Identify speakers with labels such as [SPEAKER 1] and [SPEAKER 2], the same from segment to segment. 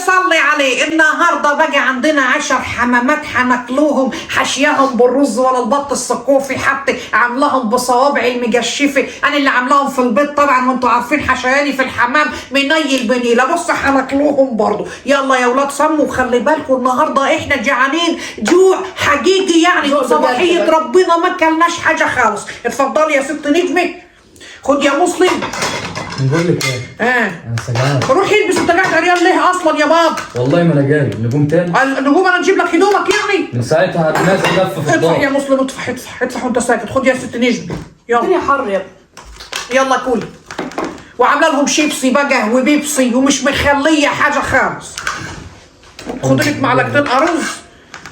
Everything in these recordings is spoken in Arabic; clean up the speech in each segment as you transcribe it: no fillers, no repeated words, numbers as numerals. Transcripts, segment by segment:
[SPEAKER 1] صلي عليه. النهارده باجي عندنا 10 حمامات هناكلوهم حشياهم بالرز ولا البط الثقوفي، حتى عاملاهم بصوابعي المجشفه، انا اللي عاملاهم في البيت طبعا، وانتوا عارفين حشياني في الحمام منيل بنيله. بص هناكلوهم برضه. يلا يا ولاد صموا وخلي بالكم النهارده احنا جعانين جوع حقيقي يعني، صباحيه ربنا ما كلناش حاجه خالص. اتفضلي يا ست نجمه، خد يا مسلم.
[SPEAKER 2] نقول لك ايه؟
[SPEAKER 1] انا
[SPEAKER 2] سجعان.
[SPEAKER 1] روح البس، انت قاعد عريان ليه اصلا يا بابا؟
[SPEAKER 2] والله ما انا جاي. نجوم تاني؟
[SPEAKER 1] النجوم انا نجيب لك هدومك يعني؟
[SPEAKER 2] من ساعتها الناس لف في الضغط.
[SPEAKER 1] ادفع يا مسلم، ادفع وانت ساكت. خد يا ست نجم، يلا.
[SPEAKER 3] الدنيا حر يا ابني.
[SPEAKER 1] يلا كل. وعامله لهم شيبسي بقى وبيبسي ومش مخليه حاجه خالص. خد لك معلقتين ارز،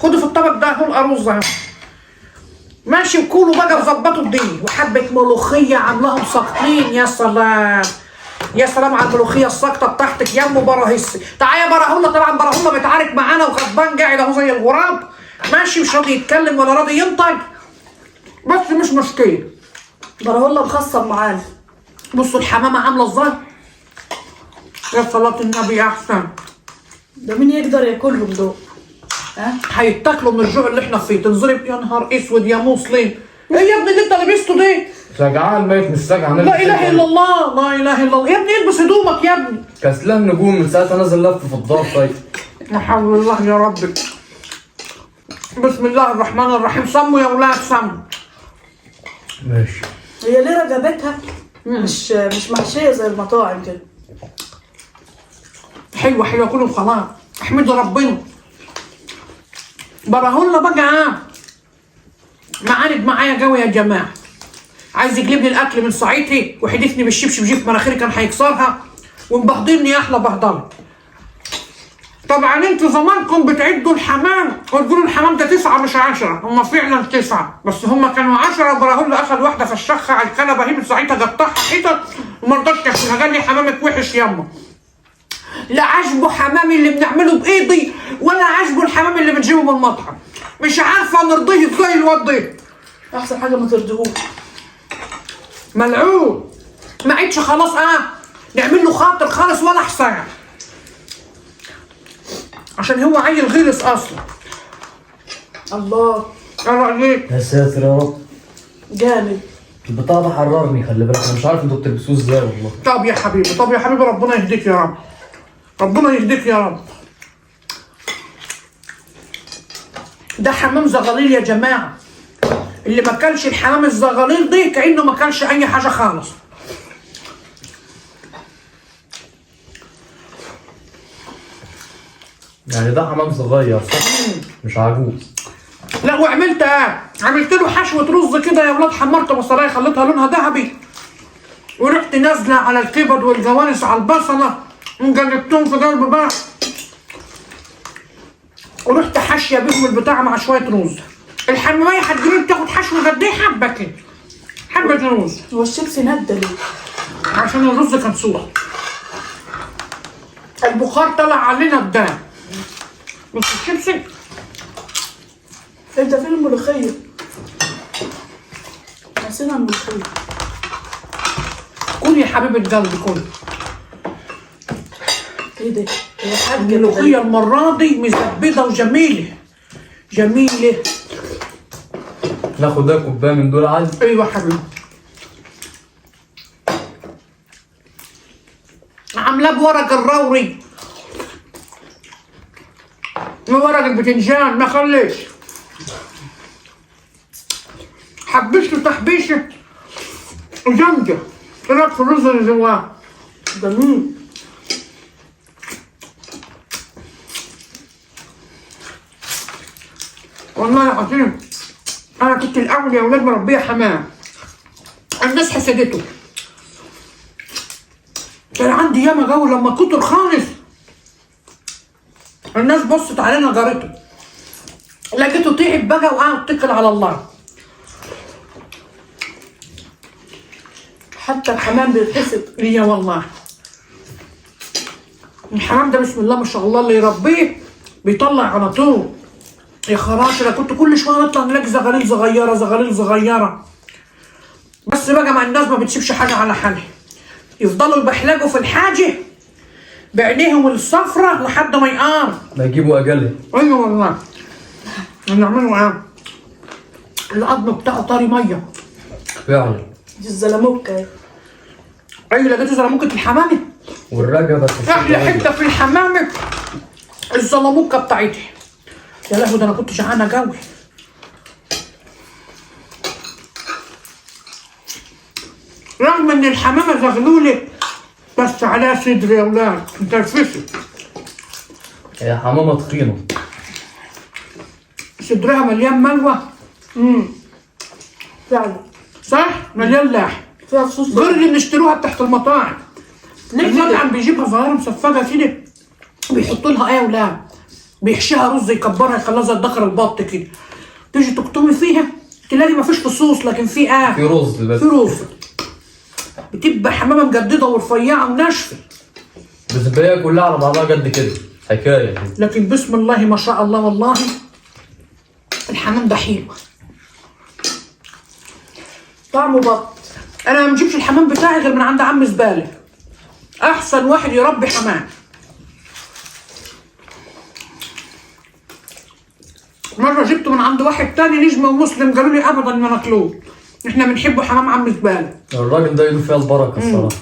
[SPEAKER 1] خدوا في الطبق ده هو الارز اهو. ماشي، وكلوا بقى وظبطوا الدنيا. وحبه ملوخيه عاملاهم ساقطين. يا سلام يا سلام على الملوخيه الساقطه بتاعتك يا ام براهيس. تعالى يا براهوله. طبعا براهوله بيتعارك معانا وغضبان قاعد اهو زي الغراب، ماشي، مش راضي يتكلم ولا راضي ينطق، بس مش مشكله.
[SPEAKER 3] براهوله مخصم معانا.
[SPEAKER 1] بصوا الحمامه عامله ازاي، يا صلاه النبي احسن.
[SPEAKER 3] ده مين يقدر ياكلهم دول؟ ها؟
[SPEAKER 1] هيتاكلوا من الجوع اللي احنا فيه. تنظري يا نهار اسود يا مسلم. ايه يا ابني اللي انت لبسته ده؟
[SPEAKER 2] سجعان ميت مش سجعان.
[SPEAKER 1] لا اله الا الله، لا اله الا الله. يا ابني البس هدومك يا ابني.
[SPEAKER 2] كسلان نجوم من ساعتها نازل لف في الضغط. طيب
[SPEAKER 1] لا حول الله يا رب. بسم الله الرحمن الرحيم. صموا يا اولاد صموا.
[SPEAKER 2] ماشي.
[SPEAKER 3] هي ليه رقبتها مش محشيه زي المطاعم كده؟
[SPEAKER 1] حلوه حلوه كلهم خلاص. احمدوا ربنا. براهولا بقى معاند معايا قوي يا جماعه. عايز يجلب لي الاكل من صعيدي وحدفني بالشبشب جيب مناخيري كان هيكسرها، ومبهدلني احلى بهدله. طبعا انتوا زمانكم بتعدوا الحمام وتقولوا الحمام ده 9 مش 10، هم فعلا 9، بس هم كانوا 10. وبراهولا اخد واحده فشخها على الكنبه هي من ساعتها قطعها حتت وما رضاش ياكلها، قال لي حمامك وحش ياما. لا عجبه حمامي اللي بنعمله بايدي ولا عجبه الحمام اللي بنجيبه من المطعم. مش عارفه نرضيه ازاي الواد ده.
[SPEAKER 3] احسن حاجه ما ترضيهوش.
[SPEAKER 1] ملعون. ما عادش خلاص نعمل له خاطر خالص ولا حساب، عشان هو عيل غلس اصلا.
[SPEAKER 3] الله.
[SPEAKER 1] ايه رايك؟
[SPEAKER 2] يا ساتر يا رب.
[SPEAKER 3] جامد.
[SPEAKER 2] البتاع ده حررني، خلي بالك انا مش عارف انتوا بتلبسوه ازاي والله.
[SPEAKER 1] طب يا حبيبي، طب يا حبيبي، ربنا يهديك يا رب، ربنا يهديك يا رب. ده حمام زغاليل يا جماعه. اللي ما كلش الحمام الزغاليل دي كانه ما كلش اي حاجه خالص.
[SPEAKER 2] يعني ده حمام صغير صح؟ مش عجوز.
[SPEAKER 1] لا وعملت عملت له حشوه رز كده يا ولاد. حمرت بصلايه خليتها لونها ذهبي، ورحت نازله على الكبد والجوانس على البصله وقلبتهم في قلب بقى، ورحت حاشيه بيهم البتاع مع شويه رز. الحماميه هتجيبي بتاخد حشوه قد ايه؟ حبه كده، حبه رز.
[SPEAKER 3] هو الشيبسي ندى ليه؟
[SPEAKER 1] عشان الرز كان سوى، البخار طلع علينا الدم. بص الشيبسي.
[SPEAKER 3] انت فين الملوخيه؟ نسينا الملوخيه.
[SPEAKER 1] كل يا حبيبه قلبي كل.
[SPEAKER 3] ايه ده؟ هي حاجه
[SPEAKER 1] الملوخيه المره دي مزبده وجميله جميله.
[SPEAKER 2] ناخد ده كوبايه من دول عادي؟
[SPEAKER 1] ايوه حبيبي. عاملاه بورق الروري وورق البتنجان، ما خليش. حبشته تحبيشه وجنجه. ايه رايك في الرز اللي جواه؟
[SPEAKER 3] جميل.
[SPEAKER 1] والله العظيم انا كنت الاول يا اولاد مربيه حمام، الناس حسدته. كان عندي ياما جو لما كتر خالص، الناس بصت علينا جارته، لقيته تعب بقى وقعد اتكل على الله.
[SPEAKER 3] حتى الحمام بيتحسد.
[SPEAKER 1] ليا والله. الحمام ده بسم الله ما شاء الله اللي يربيه بيطلع على طول. يا خراش، انا كنت كل شويه نطلع نلاقي زغاليل صغيره زغاليل صغيره. بس بقى مع الناس ما بتسيبش حاجه على حالها، يفضلوا يبحلقوا في الحاجه بعينيهم الصفرة لحد ما يقام.
[SPEAKER 2] ما يجيبوا اجلها.
[SPEAKER 1] ايوه والله. نعملوا ايه؟ العظم بتاعه طري ميه.
[SPEAKER 2] فعلا.
[SPEAKER 3] دي الزلموكة اهي.
[SPEAKER 1] ايوه لقيته زلموكة الحمامة.
[SPEAKER 2] والرجبه
[SPEAKER 1] احلى حته في الحمامة الزلموكة بتاعتي. يا لهوي ده انا كنت جعانة قوي. رغم ان الحمامة زغلولة بس عليها صدر يا ولاد مترفسة.
[SPEAKER 2] هي حمامه تخينه.
[SPEAKER 1] صدرها مليان ملوى.
[SPEAKER 3] فعلا.
[SPEAKER 1] صح؟ مليان لحم.
[SPEAKER 3] فيها فصوص.
[SPEAKER 1] غير اللي بنشتروها تحت المطاعم.
[SPEAKER 3] ليه
[SPEAKER 1] المطعم
[SPEAKER 3] كده؟
[SPEAKER 1] بيجيبها صغيرة مصفجة كده بيحطوا لها ايه يا ولاد؟ بيحشيها رز يكبرها يخليها زي الدخر البط كده. تيجي تقطمي فيها تلاقي مفيش فصوص لكن في
[SPEAKER 2] في رز بس.
[SPEAKER 1] في رز. بتبقى حمامة مجددة ورفيعة وناشفة.
[SPEAKER 2] بس هي كلها على بعضها قد كده حكايه.
[SPEAKER 1] لكن بسم الله ما شاء الله والله الحمام ده حلو.
[SPEAKER 3] طعمه بط.
[SPEAKER 1] انا ما بجيبش الحمام بتاعي غير من عند عم زبالة. احسن واحد يربي حمام. مرة جبته من عند واحد تاني نجمة ومسلم قالوا لي ابدا ما ناكلوه. احنا بنحبه حمام عم زبالة.
[SPEAKER 2] الراجل ده يدو فيها البركه الصراحه.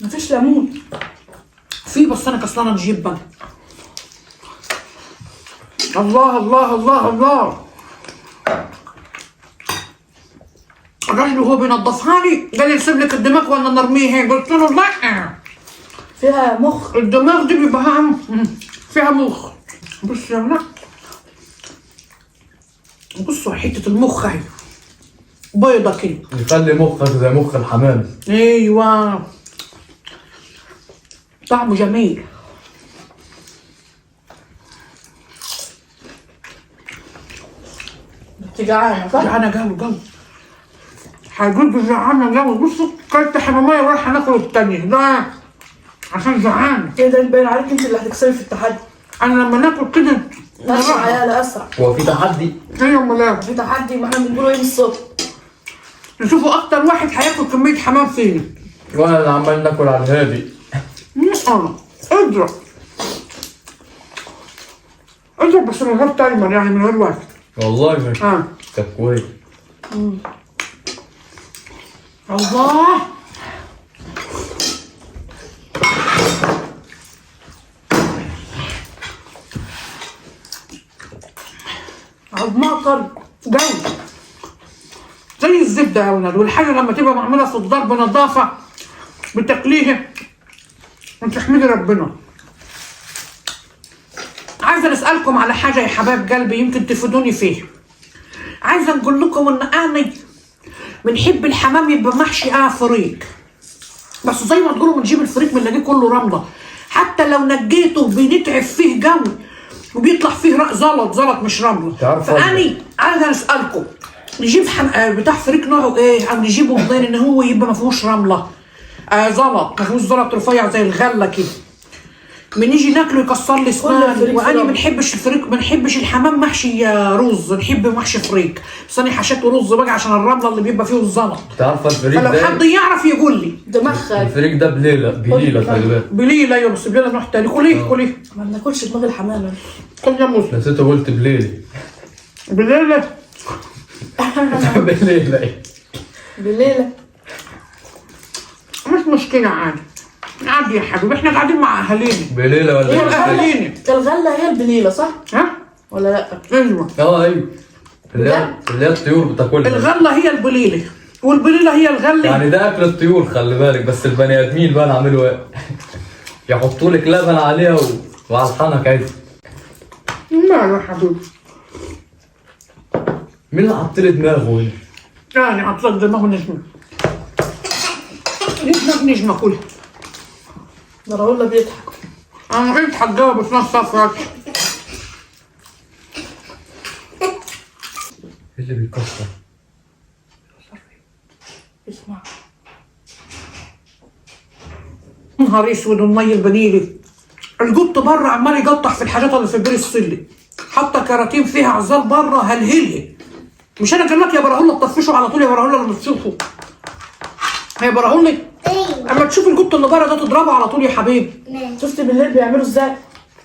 [SPEAKER 3] مفيش ليمون.
[SPEAKER 1] في بس انا كسلانة نجيب بقى. الله الله الله الله. الراجل وهو بينضفها لي قال لي سيب لك الدماغ ولا نرميه. قلت له لا
[SPEAKER 3] فيها مخ.
[SPEAKER 1] الدماغ دي بيبقى فيها مخ. بص يا ولاد بصوا حتة المخ اهي بيضة كده.
[SPEAKER 2] يخلي مخك زي مخ الحمام.
[SPEAKER 1] ايوه طعمه جميل.
[SPEAKER 3] انت جعانة صح؟
[SPEAKER 1] جعانة جو هجيب جعانة جو. بصوا كلت حمامية ورايحة ناكل التانية ده عشان جعانة.
[SPEAKER 3] كده باين عليك انت اللي هتكسبي في التحدي.
[SPEAKER 1] انا لما ناكل كده
[SPEAKER 3] اسرع يا لا اسرع.
[SPEAKER 2] هو في تحدي؟
[SPEAKER 1] ايوه امال
[SPEAKER 3] في تحدي ما احنا بنقوله ايه من الصبح.
[SPEAKER 1] نشوفوا اكتر واحد هياكل كمية حمام فينا.
[SPEAKER 2] وانا اللي عمال ناكل على الهادي.
[SPEAKER 1] اضرب بس من غير تايمر يعني من غير وقت.
[SPEAKER 2] والله مش. طب كويس.
[SPEAKER 1] الله عظمها طري جو زي الزبدة يا ولاد. والحاجة لما تبقى معمولة في الدار بنظافة بتقليها وتحمدي ربنا. عايزة نسألكم على حاجة يا حبايب قلبي يمكن تفيدوني فيها. عايزة نقول لكم ان انا بنحب الحمام يبقى محشي فريك. بس زي ما تقولوا بنجيب الفريك بنلاقيه كله رملة. حتى لو نجيته بنتعب فيه قوي وبيطلع فيه زلط مش رملة. فاني عايزة نسألكم نجيب بتاع فريك نوعه ايه او نجيبه منين ان هو يبقى ما فيهوش رملة زلط ما فيهوش زلط رفيع زي الغلة كده. بنيجي ناكله يكسر لي اسناني. وانا بنحبش الفريك بنحبش الحمام محشي رز. نحب محشي فريك بس انا حشيته رز بقى عشان الرمله اللي بيبقى فيه الزلط.
[SPEAKER 2] تعرف الفريك ده؟
[SPEAKER 1] فلو حد يعرف يقول لي.
[SPEAKER 3] دماغ
[SPEAKER 2] الفريك ده بليله خلي بالك.
[SPEAKER 1] بليله ايوه بس بليله نوع تاني. كليه
[SPEAKER 3] ما بناكلش دماغ الحمامه.
[SPEAKER 1] كل يا مسلم
[SPEAKER 2] نسيت قلت بليله.
[SPEAKER 1] بليله
[SPEAKER 2] بليله
[SPEAKER 3] بالليله
[SPEAKER 1] مش مشكله عادي يا حبيبي. احنا قاعدين مع اهالينا.
[SPEAKER 2] بليله ولا
[SPEAKER 1] هي
[SPEAKER 2] ايه؟
[SPEAKER 1] اهالينا.
[SPEAKER 3] الغله هي البليله صح؟
[SPEAKER 1] ها
[SPEAKER 3] ولا لا؟
[SPEAKER 1] ايوه
[SPEAKER 2] ايوه اللي هي الطيور بتاكلها.
[SPEAKER 1] الغله هي البليله والبليله هي الغله.
[SPEAKER 2] يعني ده اكل الطيور خلي بالك. بس البني ادمين بقى نعملوا ايه؟ يحطوا لك لبن عليها وعلى الحنك عادي.
[SPEAKER 1] لا يا حبيبي
[SPEAKER 2] مين اللي حط لي دماغه هنا؟
[SPEAKER 1] يعني عطلك دماغه نجمه. نجمه كلها.
[SPEAKER 3] ده راجل بيضحك.
[SPEAKER 1] انا قلت هتجاوب في نفس الوقت.
[SPEAKER 2] ايه اللي بيكسر؟
[SPEAKER 3] اسمع
[SPEAKER 1] نهار اسود المي البنيلي. القط بره عمال يقطع في الحاجات اللي في بير السلي. حاطه كراتين فيها عزال بره هلهلها. مش انا قال لك يا براهوله تطفشوا على طول يا براهوله لما تشوفوا. هيبرهوا لي.
[SPEAKER 4] ايوه
[SPEAKER 1] اما تشوف القط اللي بره ده تضربه على طول يا حبيبي.
[SPEAKER 4] ماشي.
[SPEAKER 3] شفت بالليل بيعملوا ازاي؟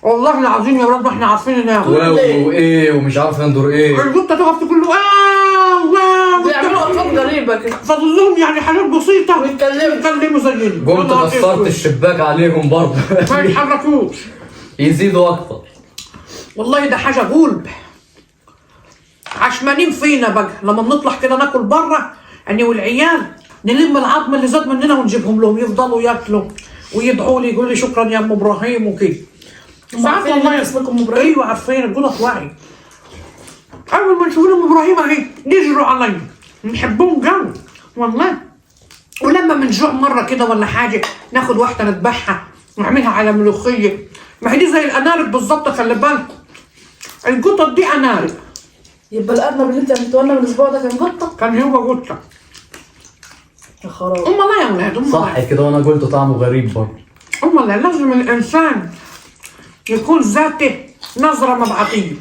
[SPEAKER 1] والله العظيم يا ولاد ما احنا عارفين ننام.
[SPEAKER 2] وايه ومش عارف يندر ايه.
[SPEAKER 1] القطه تقف تقول له واو
[SPEAKER 3] بيعملوا اصوات غريبه كده
[SPEAKER 1] فاضل لهم يعني حاجات بسيطه
[SPEAKER 3] ويتكلموا
[SPEAKER 1] زينا.
[SPEAKER 2] قمت كسرت الشباك عليهم برضه.
[SPEAKER 1] ما يتحركوش.
[SPEAKER 2] يزيدوا اكتر.
[SPEAKER 1] والله ده حاجه غلب. عشمانين فينا بقى لما بنطلع كده ناكل بره انا والعيال نلم العظم اللي زاد مننا ونجيبهم لهم يفضلوا ياكلوا ويدعوا لي يقولوا لي شكرا يا ام ابراهيم وكده. ساعات
[SPEAKER 3] عارفين
[SPEAKER 1] والله
[SPEAKER 3] إن اسمكم إبراهيم؟
[SPEAKER 1] ايوه عارفين الجنط واعي. اول ما نشوف ام ابراهيم اهي يجروا عليا نحبهم جو والله. ولما بنجوع مره كده ولا حاجه ناخد واحده نذبحها ونعملها على ملوخيه. ما هي دي زي الانارب بالظبط خلي بالكم. القطط دي انارب.
[SPEAKER 3] يبقى الارنب اللي انت عملته لنا من الاسبوع ده كان قطه؟
[SPEAKER 1] كان هو قطه.
[SPEAKER 3] يا خراب.
[SPEAKER 1] ام الله يا ولاد ام
[SPEAKER 2] صح
[SPEAKER 1] الله.
[SPEAKER 2] كده وانا قلت طعمه غريب برضه.
[SPEAKER 1] ام الله لازم الانسان يكون ذاته نظره مبعثيه.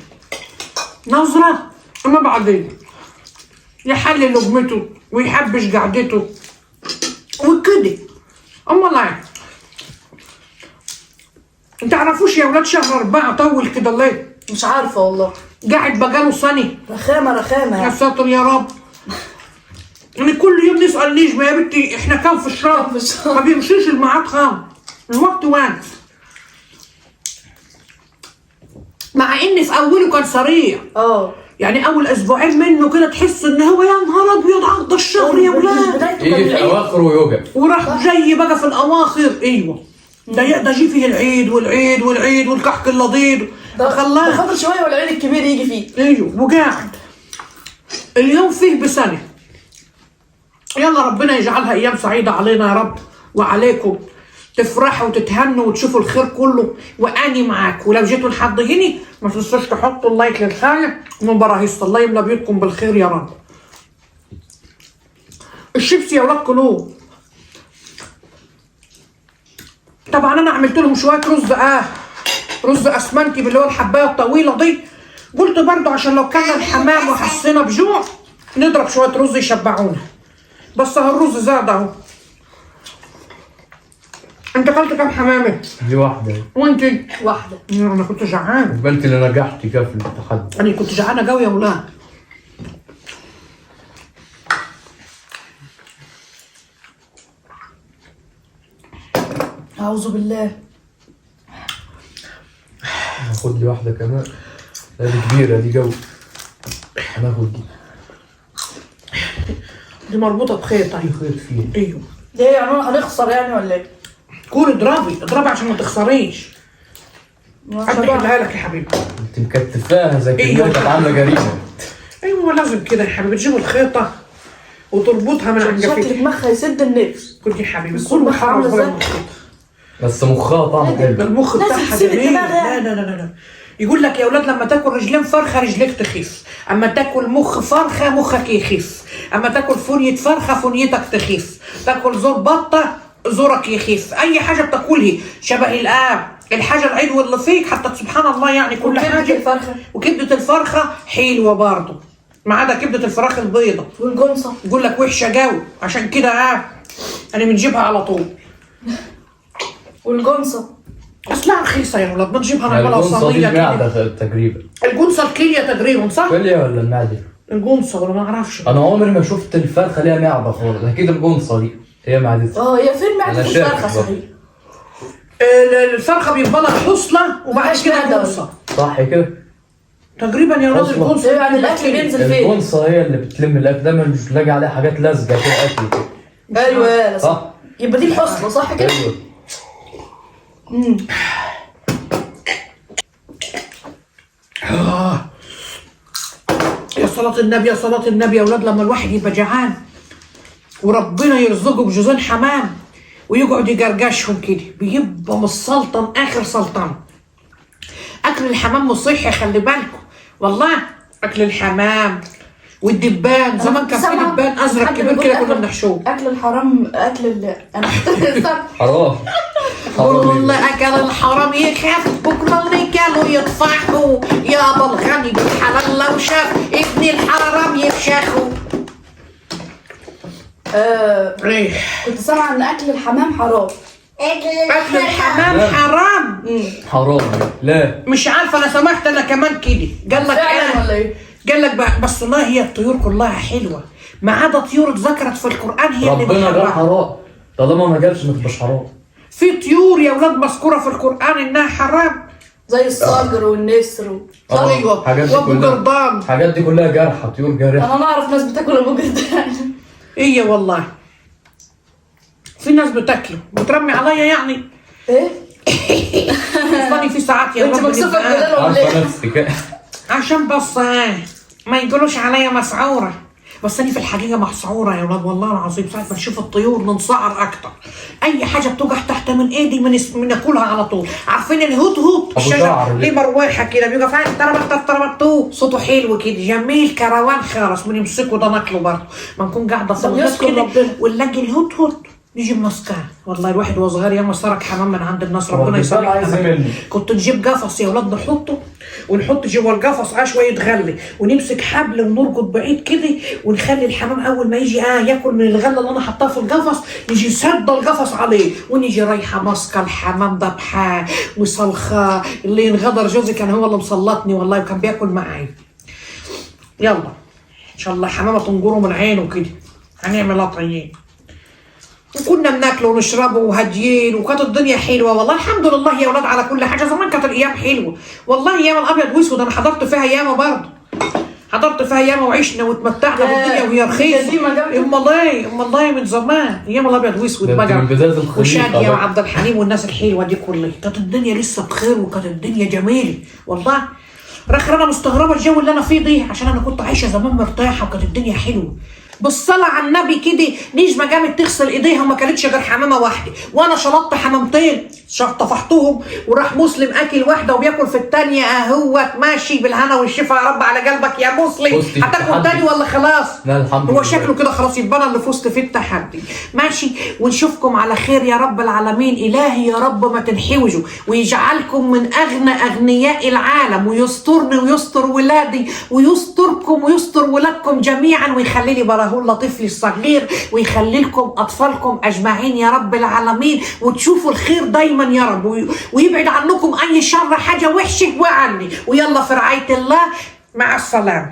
[SPEAKER 1] نظره مبعثيه. يحلل لقمته ويحبش قعدته وكده. ام الله انت تعرفوش يا ولاد شهر 4 طول كده ليه؟
[SPEAKER 3] مش عارفه والله.
[SPEAKER 1] قاعد بقاله سنه.
[SPEAKER 3] رخامه
[SPEAKER 1] يا
[SPEAKER 3] يعني.
[SPEAKER 1] ساتر يا رب. يعني كل يوم نسأل نجمة يا بنتي احنا كام في الشهر؟
[SPEAKER 3] كام في الشهر؟
[SPEAKER 1] ما بيمشيش الميعاد خالص. الوقت واقف. مع ان في اوله كان سريع. يعني اول اسبوعين منه كده تحس ان هو يا نهار ابيض عدى الشهر يا ولاد.
[SPEAKER 3] بدايته
[SPEAKER 2] يجي
[SPEAKER 3] كان
[SPEAKER 2] في
[SPEAKER 3] العيد.
[SPEAKER 2] اواخره ويوقف.
[SPEAKER 1] وراح جاي بقى في الاواخر ايوه. ده جي فيه العيد والعيد والعيد والكحك اللضيض.
[SPEAKER 3] ده
[SPEAKER 1] خلاه
[SPEAKER 3] فاضل شويه والعيد الكبير يجي فيه.
[SPEAKER 1] ايوه وقاعد. اليوم فيه بسنه. يلا ربنا يجعلها ايام سعيده علينا يا رب وعليكم. تفرحوا وتتهنوا وتشوفوا الخير كله واني معاك. ولو جيتوا لحد هنا ما تنسوش تحطوا اللايك للخاية من براهيس. الله يملى بيوتكم بالخير يا رب. الشيبسي يا ولاد كلوه. طبعا انا عملت لهم شويه رز اسمنتي اللي هو الحبايه الطويله دي. قلت برضو عشان لو كان الحمام وحسينا بجوع نضرب شويه رز يشبعونا. بس اهو الرز زاد اهو. انت اكلت كام حمامه؟
[SPEAKER 2] دي واحده.
[SPEAKER 1] وانت؟
[SPEAKER 3] واحده.
[SPEAKER 1] انا كنت جعان.
[SPEAKER 2] وانت اللي نجحتي كده في التحدي.
[SPEAKER 1] انا كنت جعانه قوي يا ولاد.
[SPEAKER 3] اعوذ بالله.
[SPEAKER 2] هاخد لي واحده كمان. لا دي كبيره دي جو. هناخد دي.
[SPEAKER 1] دي مربوطه بخيط
[SPEAKER 2] في
[SPEAKER 1] ايوه.
[SPEAKER 2] خيط فيه.
[SPEAKER 1] ايوه.
[SPEAKER 3] ليه يعني هنخسر يعني ولا ايه؟
[SPEAKER 1] كوري اضربي عشان ما تخسريش. هديها لك يا حبيبي.
[SPEAKER 2] انت مكتفاها زي
[SPEAKER 1] إيه
[SPEAKER 2] كده كانت عامله جريمه.
[SPEAKER 1] ايوه لازم كده يا حبيبي تجيب الخيطه وتربطها من عند
[SPEAKER 3] شكل
[SPEAKER 1] جفتك.
[SPEAKER 3] دماغها يسد النفس.
[SPEAKER 1] كنت يا حبيبي
[SPEAKER 3] بس
[SPEAKER 1] كل
[SPEAKER 3] المخ
[SPEAKER 1] محرم
[SPEAKER 3] عاملة
[SPEAKER 1] ولا
[SPEAKER 3] إزاي؟
[SPEAKER 1] مخيط.
[SPEAKER 2] بس مخها طعمه
[SPEAKER 1] ده
[SPEAKER 2] حلو.
[SPEAKER 1] المخ
[SPEAKER 3] لازم
[SPEAKER 1] بتاعها
[SPEAKER 3] تسيب
[SPEAKER 1] جميل.
[SPEAKER 3] الدماغ
[SPEAKER 1] لا
[SPEAKER 3] يعني.
[SPEAKER 1] لا لا لا. يقول لك يا اولاد لما تاكل رجلين فرخه رجليك تخف. اما تاكل مخ فرخه مخك يخف. اما تاكل فنية فرخه فنيتك تخف. تاكل زور بطه زورك يخف. اي حاجه بتاكلها شبه الاب الحاجه العدوى اللي فيك حتى سبحان الله يعني كل
[SPEAKER 3] وكبدة
[SPEAKER 1] حاجه.
[SPEAKER 3] الفرخة.
[SPEAKER 1] وكبده الفرخه حلوه برضه ما عدا كبده الفراخ البيضه.
[SPEAKER 3] والجنصه.
[SPEAKER 1] يقول لك وحشه قوي عشان كده انا بنجيبها على طول.
[SPEAKER 3] والجنصه.
[SPEAKER 1] اصلها رخيصه يا ولاد بنجيبها نعملها
[SPEAKER 2] الجنصه دي
[SPEAKER 1] صينيه كده.
[SPEAKER 2] المعده تقريبا.
[SPEAKER 1] الجنصه الكليه تقريبا صح؟
[SPEAKER 2] كليه ولا المعده؟
[SPEAKER 1] الجنصه ولا ما اعرفش.
[SPEAKER 2] انا عمري ما شفت الفرخه ليها معده خالص. اكيد الجنصه دي هي معدتها.
[SPEAKER 3] هي فين معده
[SPEAKER 2] أنا شايف
[SPEAKER 3] الفرخه
[SPEAKER 2] برضه.
[SPEAKER 3] صحيح؟
[SPEAKER 1] الفرخه بيبقى لها حصله وبعد
[SPEAKER 3] مفيهاش
[SPEAKER 1] كده
[SPEAKER 3] معدة
[SPEAKER 1] جنصه
[SPEAKER 2] صح كده؟
[SPEAKER 1] تقريبا يا ولاد
[SPEAKER 2] أصلاً.
[SPEAKER 1] الجنصه
[SPEAKER 3] يعني الاكل بينزل فين؟
[SPEAKER 2] الجنصه هي اللي بتلم الاكل. دايما مش بلاقي عليها حاجات لازقه كده اكل كده.
[SPEAKER 3] ايوه يا صح.
[SPEAKER 2] صح؟
[SPEAKER 3] يبقى دي الحصنه صح كده؟
[SPEAKER 2] ايوه.
[SPEAKER 1] يا صلاة النبي يا صلاة النبي يا ولاد لما الواحد يبقى جعان وربنا يرزقه بجوزين حمام ويقعد يجرجشهم كده بيبقى مسلطن اخر سلطان. اكل الحمام مش صحي خلي بالكم والله. اكل الحمام والدبان زمان كان في دبان ازرق كبير كده كنا بنحشوه.
[SPEAKER 3] اكل الحرام انا
[SPEAKER 2] حرام.
[SPEAKER 1] والله اكل الحرام يخاف بكره اللي كانوا يطفحوا يابا الغني بالحلال لو شاف ابن الحرام يفشخوا. ايه
[SPEAKER 3] كنت سامعه ان اكل الحمام حرام.
[SPEAKER 1] اكل الحمام
[SPEAKER 2] لا.
[SPEAKER 1] حرام.
[SPEAKER 2] حرام. لا
[SPEAKER 1] مش عارفه، انا سمعت انا كمان كده. قال لك
[SPEAKER 3] فعلا ولا ايه؟
[SPEAKER 1] قال لك بقى بس والله هي الطيور كلها حلوه، ما عدا طيور اتذكرت في القران هي اللي
[SPEAKER 2] ربنا قال
[SPEAKER 1] بتحرم.
[SPEAKER 2] حرام، طالما ما جابش ما تبقاش حرام.
[SPEAKER 1] في طيور يا ولاد مذكوره في القران انها حرام.
[SPEAKER 3] زي الصقر والنسر
[SPEAKER 1] ايوه
[SPEAKER 2] الحاجات دي
[SPEAKER 1] وابو
[SPEAKER 2] كلها،
[SPEAKER 1] قردان.
[SPEAKER 2] الحاجات دي كلها جارحه، طيور جارحه.
[SPEAKER 3] انا اعرف ناس بتاكل ابو جردان.
[SPEAKER 1] ايه والله في ناس بتاكله بترمي عليا يعني.
[SPEAKER 3] ايه؟
[SPEAKER 1] فاني في ساعات يا
[SPEAKER 3] انت
[SPEAKER 1] رب
[SPEAKER 3] مكسوفه
[SPEAKER 1] نبقى-
[SPEAKER 3] بجلال ولا
[SPEAKER 2] عارفه
[SPEAKER 3] ايه؟
[SPEAKER 2] نفسك.
[SPEAKER 1] عشان بس ما يقولوش عليا مسعوره، بس انا في الحقيقه مسعوره يا ولاد والله العظيم. ساعه ما نشوف الطيور ننصعر اكتر. اي حاجه بتوقع تحت من ايدي بناكلها على طول. عارفين الهدهد الشجر
[SPEAKER 2] شعر
[SPEAKER 1] ليه مروحه كده بيبقى فاهم تربط صوته حلو كده جميل كروان خالص بنمسكه ده ناكله برضه. ما نكون قاعده في
[SPEAKER 3] طب
[SPEAKER 1] الغيط
[SPEAKER 3] يذكر
[SPEAKER 1] كده
[SPEAKER 3] ربنا.
[SPEAKER 1] ونلاقي الهدهد نيجي ماسكاه. والله الواحد وهو صغير ياما سرق حمام من عند الناس
[SPEAKER 2] هو
[SPEAKER 1] ربنا
[SPEAKER 2] الإنسان عايز
[SPEAKER 1] يسامحنا.
[SPEAKER 2] إيه منه؟
[SPEAKER 1] كنت نجيب قفص يا ولاد نحطه ونحط جوه القفص شويه غله ونمسك حبل ونربط بعيد كده ونخلي الحمام اول ما يجي ياكل من الغله اللي انا حطاها في القفص يجي سد القفص عليه ونيجي رايحه ماسكه الحمام ذبحاه وصلخاه. اللي انغدر جوزي كان هو اللي مسلطني والله وكان بياكل معايا. يلا ان شاء الله حمامه تنجره من عينه كده هنعمل طيين. وكنا بناكله ونشربه وهاديين وكانت الدنيا حلوه والله الحمد لله يا ولاد على كل حاجه. زمان كانت الايام حلوه والله، ايام الابيض واسود انا حضرت فيها ياما برضه، حضرت فيها ياما وعشنا واتمتعنا بالدنيا وهي رخيصه.
[SPEAKER 3] قديمة جامدة.
[SPEAKER 1] امال ايه من زمان ايام الابيض واسود
[SPEAKER 2] ده
[SPEAKER 1] بقى
[SPEAKER 2] من بداية الخليقة
[SPEAKER 1] وشاديه
[SPEAKER 2] بقى.
[SPEAKER 1] وعبد الحليم والناس الحلوه دي كلها. كانت الدنيا لسه بخير وكانت الدنيا جميله والله. رخر انا مستغربه الجو اللي انا فيه دي عشان انا كنت عايشه زمان مرتاحه وكانت الدنيا حلوه. بالصلاة على النبي كده نجمة قامت تغسل ايديها وما كانتش غير حمامة واحدة وانا شلطت حمامتين طفحتهم وراح مسلم اكل واحدة وبياكل في الثانية اهوت ماشي بالهنا والشفا يا رب على قلبك يا مسلم.
[SPEAKER 2] فزتي في
[SPEAKER 1] هتاكل
[SPEAKER 2] التحدي.
[SPEAKER 1] تاني ولا خلاص؟
[SPEAKER 2] لا الحمد
[SPEAKER 1] هو
[SPEAKER 2] لله.
[SPEAKER 1] شكله كده خلاص يبقى انا اللي فزت في التحدي ماشي. ونشوفكم على خير يا رب العالمين. الهي يا رب ما تنحوجوا ويجعلكم من اغنى اغنياء العالم ويسترني ويستر ولادي ويستركم ويستر ولادكم جميعا ويخلي لي براهولة طفلي الصغير ويخلي لكم اطفالكم اجمعين يا رب العالمين وتشوفوا الخير دايما يا رب ويبعد عنكم اي شر حاجه وحشه وعني. ويلا في رعايه الله مع السلامه.